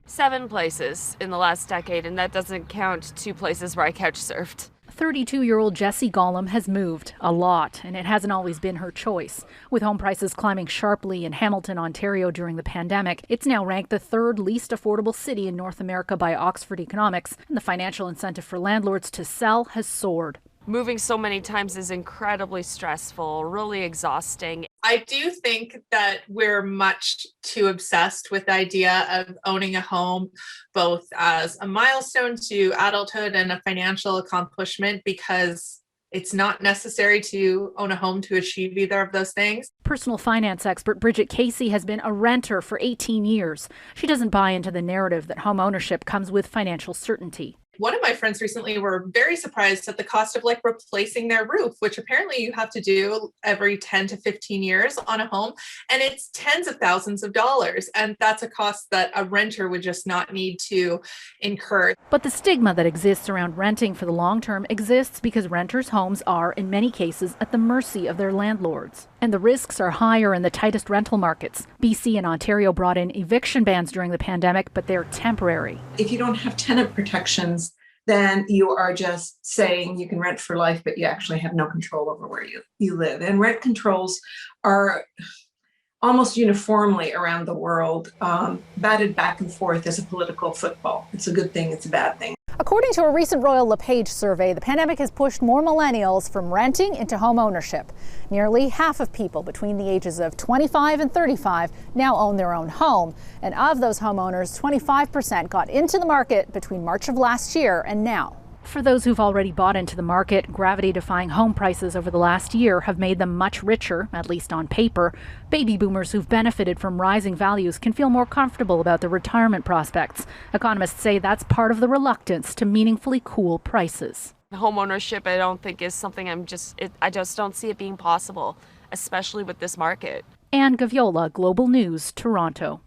7 places in the last decade, and that doesn't count 2 places where I couch surfed. 32-year-old Jessie Gollum has moved a lot, and it hasn't always been her choice. With home prices climbing sharply in Hamilton, Ontario during the pandemic, it's now ranked the 3rd least affordable city in North America by Oxford Economics, and the financial incentive for landlords to sell has soared. Moving so many times is incredibly stressful, really exhausting. I do think that we're much too obsessed with the idea of owning a home, both as a milestone to adulthood and a financial accomplishment, because it's not necessary to own a home to achieve either of those things. Personal finance expert Bridget Casey has been a renter for 18 years. She doesn't buy into the narrative that home ownership comes with financial certainty. One of my friends recently were very surprised at the cost of replacing their roof, which apparently you have to do every 10 to 15 years on a home. And it's tens of thousands of dollars. And that's a cost that a renter would just not need to incur. But the stigma that exists around renting for the long term exists because renters' homes are, in many cases, at the mercy of their landlords. And the risks are higher in the tightest rental markets. BC and Ontario brought in eviction bans during the pandemic, but they're temporary. If you don't have tenant protections, then you are just saying you can rent for life, but you actually have no control over where you live. And rent controls are almost uniformly around the world batted back and forth as a political football. It's a good thing, it's a bad thing. According to a recent Royal LePage survey, the pandemic has pushed more millennials from renting into home ownership. Nearly half of people between the ages of 25 and 35 now own their own home. And of those homeowners, 25% got into the market between March of last year and now. For those who've already bought into the market, gravity-defying home prices over the last year have made them much richer, at least on paper. Baby boomers who've benefited from rising values can feel more comfortable about their retirement prospects. Economists say that's part of the reluctance to meaningfully cool prices. Homeownership, I don't think, is something I just don't see it being possible, especially with this market. And Gaviola, Global News, Toronto.